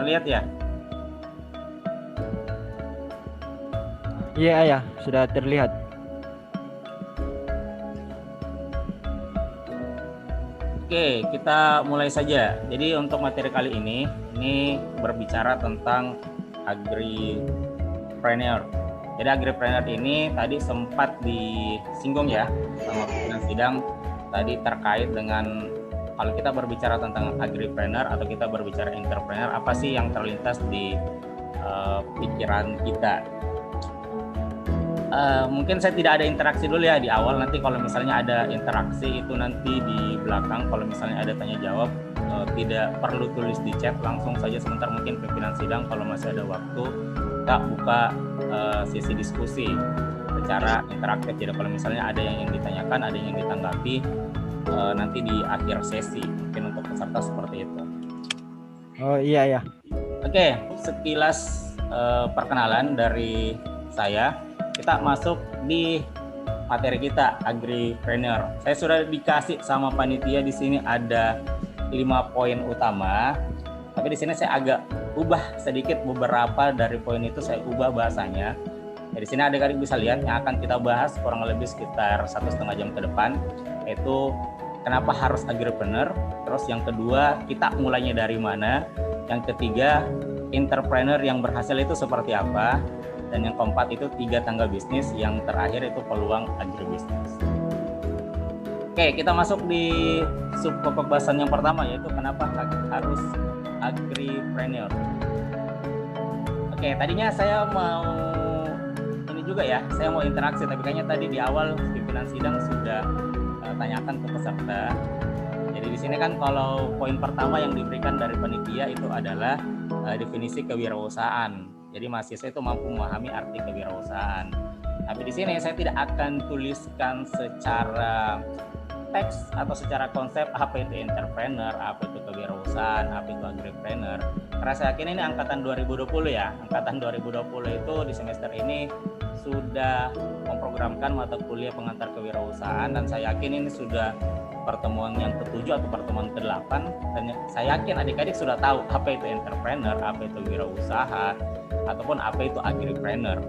terlihat ya? Iya, ya, sudah terlihat. Oke, kita mulai saja. Jadi untuk materi kali ini berbicara tentang agripreneur. Jadi agripreneur ini tadi sempat disinggung ya sama pimpinan sidang tadi terkait dengan kalau kita berbicara tentang agripreneur atau kita berbicara entrepreneur, apa sih yang terlintas di pikiran kita. Mungkin saya tidak ada interaksi dulu ya di awal, nanti kalau misalnya ada interaksi itu nanti di belakang, kalau misalnya ada tanya jawab tidak perlu tulis di chat, langsung saja sebentar mungkin pimpinan sidang kalau masih ada waktu kita buka sesi diskusi secara interaktif. Jadi kalau misalnya ada yang ingin ditanyakan, ada yang ingin ditanggapi nanti di akhir sesi, mungkin untuk peserta seperti itu. Oh iya ya. Oke, sekilas perkenalan dari saya. Kita masuk di materi kita, agripreneur. Saya sudah dikasih sama panitia di sini ada 5 poin utama. Tapi di sini saya agak ubah sedikit beberapa dari poin itu, saya ubah bahasanya. Di sini adik-adik bisa lihat yang akan kita bahas kurang lebih sekitar 1,5 jam ke depan, yaitu kenapa harus agripreneur. Terus yang kedua, kita mulainya dari mana. Yang ketiga, entrepreneur yang berhasil itu seperti apa. Dan yang keempat itu 3 tangga bisnis, yang terakhir itu peluang agribisnis. Oke, kita masuk di sub pokok bahasan yang pertama, yaitu kenapa harus agripreneur. Oke, tadinya saya mau ini juga ya, saya mau interaksi, tapi kayaknya tadi di awal pimpinan sidang sudah tanyakan ke peserta. Jadi di sini kan kalau poin pertama yang diberikan dari panitia itu adalah definisi kewirausahaan. Jadi mahasiswa itu mampu memahami arti kewirausahaan. Tapi di sini saya tidak akan tuliskan secara teks atau secara konsep apa itu entrepreneur, apa itu kewirausahaan, apa itu agripreneur. Karena saya yakin ini angkatan 2020 ya. Angkatan 2020 itu di semester ini sudah memprogramkan mata kuliah pengantar kewirausahaan, dan saya yakin ini sudah pertemuan yang ke-7 atau pertemuan ke-8, dan saya yakin adik-adik sudah tahu apa itu entrepreneur, apa itu wirausaha, ataupun apa itu agripreneur.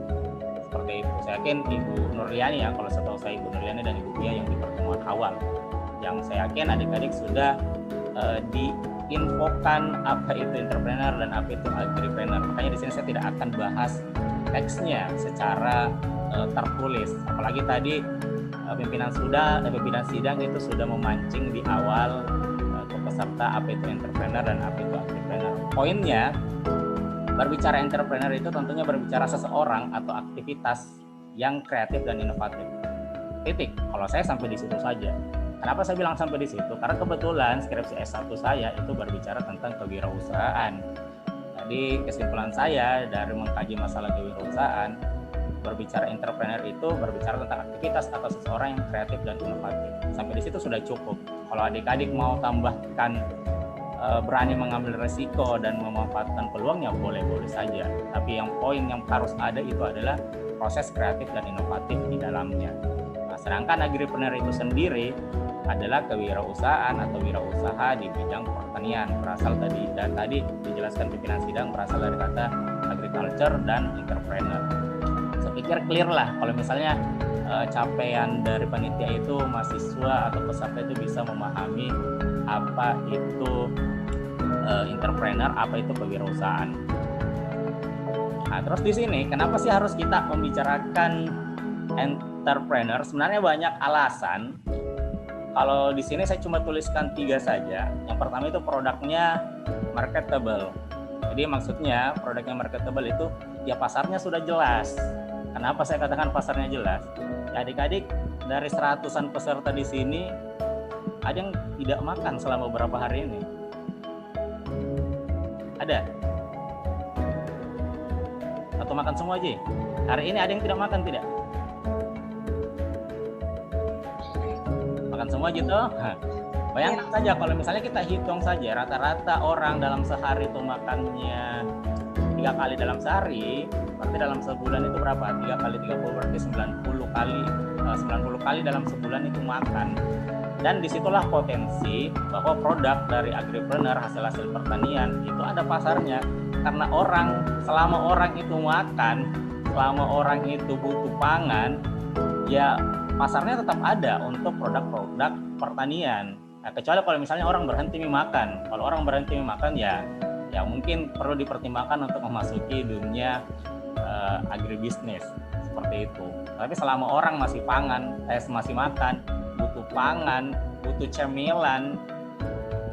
Seperti itu. Saya yakin Ibu Nurliani ya, kalau setahu saya Ibu Nurliani dan Ibu Bia yang di pertemuan awal. Yang saya yakin adik-adik sudah diinfokan apa itu entrepreneur dan apa itu agripreneur. Makanya di sini saya tidak akan bahas teksnya secara tertulis. Apalagi tadi pimpinan sidang itu sudah memancing di awal ke peserta apa itu entrepreneur dan apa itu agripreneur. Poinnya, berbicara entrepreneur itu tentunya berbicara seseorang atau aktivitas yang kreatif dan inovatif. Titik. Kalau saya sampai di situ saja. Kenapa saya bilang sampai di situ? Karena kebetulan skripsi S1 saya itu berbicara tentang kewirausahaan. Jadi kesimpulan saya dari mengkaji masalah kewirausahaan, berbicara entrepreneur itu berbicara tentang aktivitas atau seseorang yang kreatif dan inovatif. Sampai di situ sudah cukup. Kalau adik-adik mau tambahkan berani mengambil resiko dan memanfaatkan peluangnya, boleh-boleh saja. Tapi yang poin yang harus ada itu adalah proses kreatif dan inovatif di dalamnya. Nah, sedangkan agripreneur itu sendiri adalah kewirausahaan atau wirausaha di bidang pertanian. Berasal tadi dijelaskan pimpinan sidang, berasal dari kata agriculture dan entrepreneur. Saya pikir clear lah kalau misalnya capaian dari panitia itu mahasiswa atau peserta itu bisa memahami apa itu entrepreneur, apa itu kewirausahaan. Nah, terus di sini kenapa sih harus kita membicarakan entrepreneur? Sebenarnya banyak alasan. Kalau di sini saya cuma tuliskan 3 saja. Yang pertama itu produknya marketable. Jadi maksudnya produknya marketable itu ya pasarnya sudah jelas. Kenapa saya katakan pasarnya jelas? Ya, adik-adik dari 100-an peserta di sini ada yang tidak makan selama beberapa hari ini. Ada? Atau makan semua aja? Hari ini ada yang tidak makan tidak? Makan semua gitu? Bayangkan saja kalau misalnya kita hitung saja rata-rata orang dalam sehari itu makannya 3 kali dalam sehari, berarti dalam sebulan itu berapa? 3 kali 30 berarti 90 kali dalam sebulan itu makan. Dan disitulah potensi bahwa produk dari agripreneur, hasil-hasil pertanian itu ada pasarnya. Karena selama orang itu makan, selama orang itu butuh pangan, ya pasarnya tetap ada untuk produk-produk pertanian. Nah, kecuali kalau misalnya orang berhenti makan. Kalau orang berhenti makan ya mungkin perlu dipertimbangkan untuk memasuki dunia agribisnis seperti itu. Tapi selama orang masih makan, butuh pangan, butuh cemilan,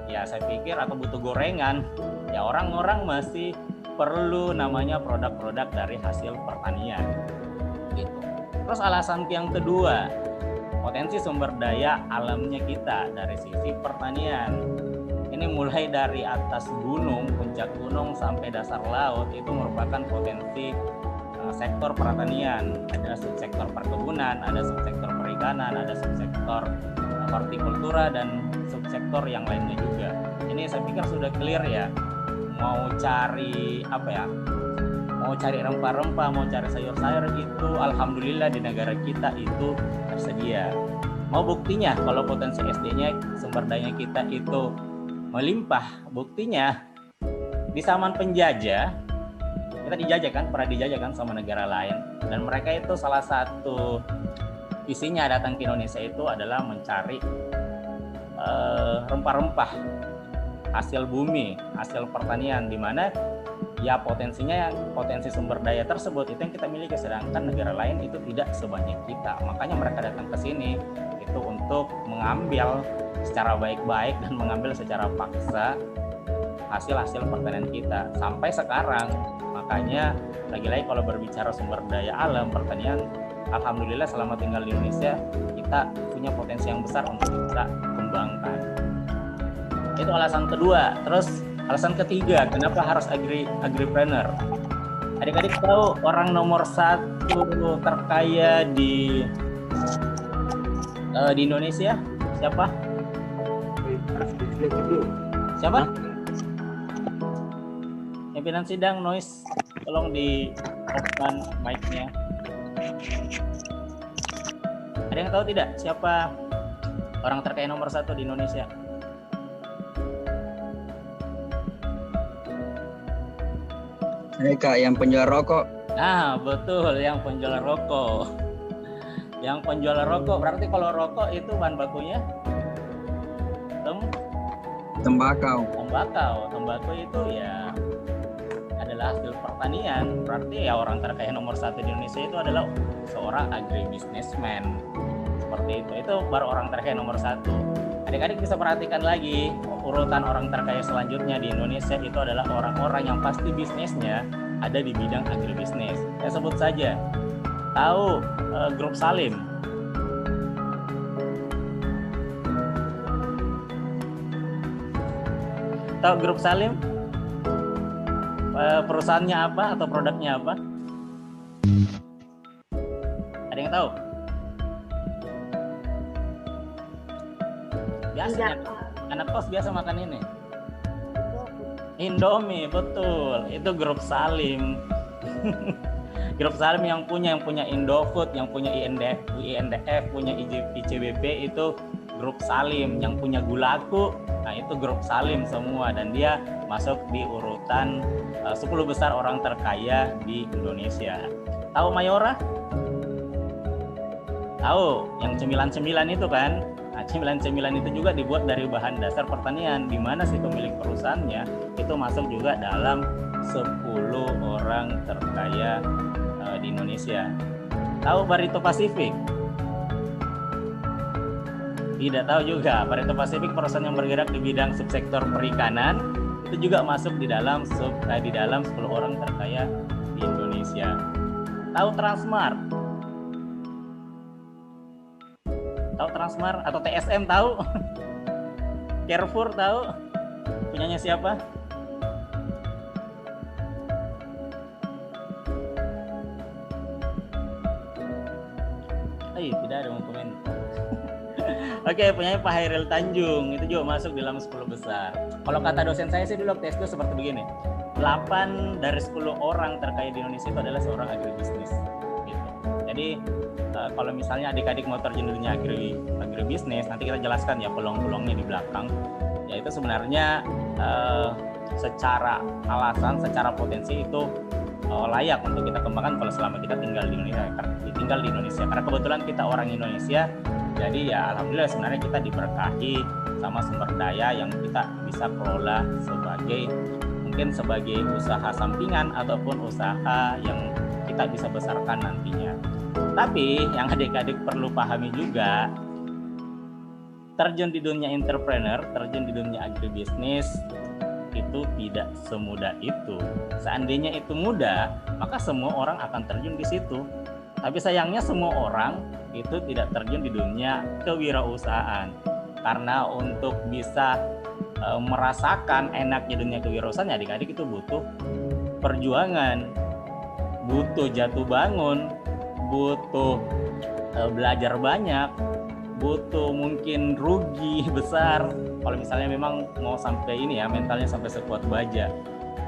ya saya pikir, atau butuh gorengan, ya orang-orang masih perlu namanya produk-produk dari hasil pertanian gitu. Terus alasan yang kedua, potensi sumber daya alamnya kita dari sisi pertanian. Ini mulai dari atas gunung, puncak gunung sampai dasar laut itu merupakan potensi sektor pertanian. Ada subsektor perkebunan, ada subsektor perikanan, ada subsektor hortikultura, dan subsektor yang lainnya juga. Ini saya pikir sudah clear ya. Mau cari mau cari rempah-rempah, mau cari sayur-sayur, itu alhamdulillah di negara kita itu tersedia. Mau buktinya kalau potensi SD-nya, sumber dayanya kita itu melimpah, buktinya di zaman penjajah kita pernah dijajah kan sama negara lain, dan mereka itu salah satu visinya datang ke Indonesia itu adalah mencari rempah-rempah hasil bumi, hasil pertanian, di mana ya potensi sumber daya tersebut itu yang kita miliki, sedangkan negara lain itu tidak sebanyak kita. Makanya mereka datang ke sini itu untuk mengambil secara baik-baik dan mengambil secara paksa hasil-hasil pertanian kita sampai sekarang. Makanya lagi-lagi kalau berbicara sumber daya alam pertanian, alhamdulillah selama tinggal di Indonesia kita punya potensi yang besar untuk kita kembangkan. Itu alasan kedua. Terus alasan ketiga, kenapa harus agripreneur? Adik-adik tahu orang nomor 1 terkaya di Indonesia siapa? Siapa? Pimpinan sidang noise, tolong di open mic-nya. Ada yang tahu tidak siapa orang terkaya nomor 1 di Indonesia? Kak, yang penjual rokok. Nah, betul, yang penjual rokok. Yang penjual rokok, berarti kalau rokok itu bahan bakunya Tembakau. Tembakau itu ya adalah hasil pertanian. Berarti ya orang terkaya nomor 1 di Indonesia itu adalah seorang agribisnisman. Seperti itu. Itu baru orang terkaya nomor 1. Adik-adik bisa perhatikan lagi urutan orang terkaya selanjutnya di Indonesia itu adalah orang-orang yang pasti bisnisnya ada di bidang agribisnis. Saya sebut saja, tahu Grup Salim? Tahu Grup Salim? Perusahaannya apa atau produknya apa? Ada yang tahu? Biasanya anak kos biasa makan ini. Indomie, betul. Itu Grup Salim. Grup Salim yang punya Indofood, yang punya INDF, punya ICBP itu Grup Salim. Yang punya Gulaku, nah itu Grup Salim semua, dan dia masuk di urutan 10 besar orang terkaya di Indonesia. Tahu Mayora? Tahu yang cemilan-cemilan itu kan? Nah, cemilan-cemilan itu juga dibuat dari bahan dasar pertanian, di mana si pemilik perusahaannya itu masuk juga dalam 10 orang terkaya di Indonesia. Tahu Barito Pacific? Tidak tahu juga. Barito Pacific perusahaan yang bergerak di bidang subsektor perikanan, itu juga masuk di dalam 10 orang terkaya di Indonesia. Tahu Transmart? Tahu Transmart atau TSM tahu? Carrefour tahu? Punyanya siapa? Tidak ada yang komen. Oke, punyanya Pak Hairil Tanjung, itu juga masuk dalam 10 besar. Kalau kata dosen saya sih dulu waktu SD seperti begini, 8 dari 10 orang terkaya di Indonesia itu adalah seorang agribisnis gitu. Jadi kalau misalnya adik-adik mau terjun di dunia agribisnis, nanti kita jelaskan ya peluang-peluangnya di belakang. Yaitu sebenarnya secara alasan, secara potensi itu layak untuk kita kembangkan kalau selama kita tinggal di Indonesia. Karena kebetulan kita orang Indonesia, jadi ya alhamdulillah sebenarnya kita diberkahi sama sumber daya yang kita bisa kelola sebagai usaha sampingan ataupun usaha yang kita bisa besarkan nantinya. Tapi yang adik-adik perlu pahami juga, terjun di dunia entrepreneur, terjun di dunia agribisnis itu tidak semudah itu. Seandainya itu mudah, maka semua orang akan terjun di situ. Tapi sayangnya semua orang itu tidak terjun di dunia kewirausahaan. Karena untuk bisa merasakan enaknya dunia kewirausahaan, adik-adik itu butuh perjuangan, butuh jatuh bangun, butuh belajar banyak, butuh mungkin rugi besar kalau misalnya memang mau sampai ini ya, mentalnya sampai sekuat baja.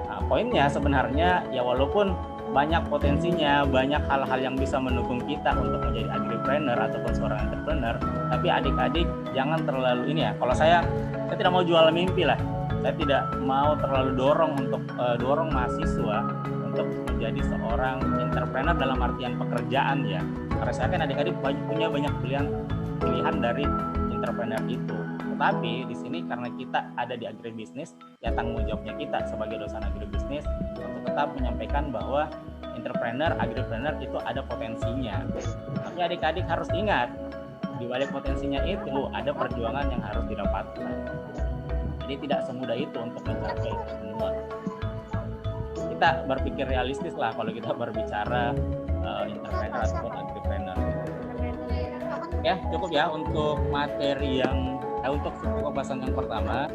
Nah, poinnya sebenarnya ya walaupun banyak potensinya, banyak hal-hal yang bisa mendukung kita untuk menjadi agripreneur ataupun seorang entrepreneur, tapi adik-adik jangan terlalu ini ya, kalau saya tidak mau jual mimpi lah. Saya tidak mau terlalu dorong mahasiswa untuk menjadi seorang entrepreneur dalam artian pekerjaan ya. Karena saya kan adik-adik punya banyak pilihan dari entrepreneur itu. Tetapi di sini karena kita ada di agribisnis, ya tanggung jawabnya kita sebagai dosen agribisnis untuk tetap menyampaikan bahwa agripreneur itu ada potensinya. Tapi adik-adik harus ingat, di balik potensinya itu ada perjuangan yang harus didapatkan. Jadi tidak semudah itu untuk mencapai itu semua. Kita berpikir realistis lah kalau kita berbicara entrepreneur ataupun agripreneur. Ya cukup ya untuk materi untuk pembahasan yang pertama.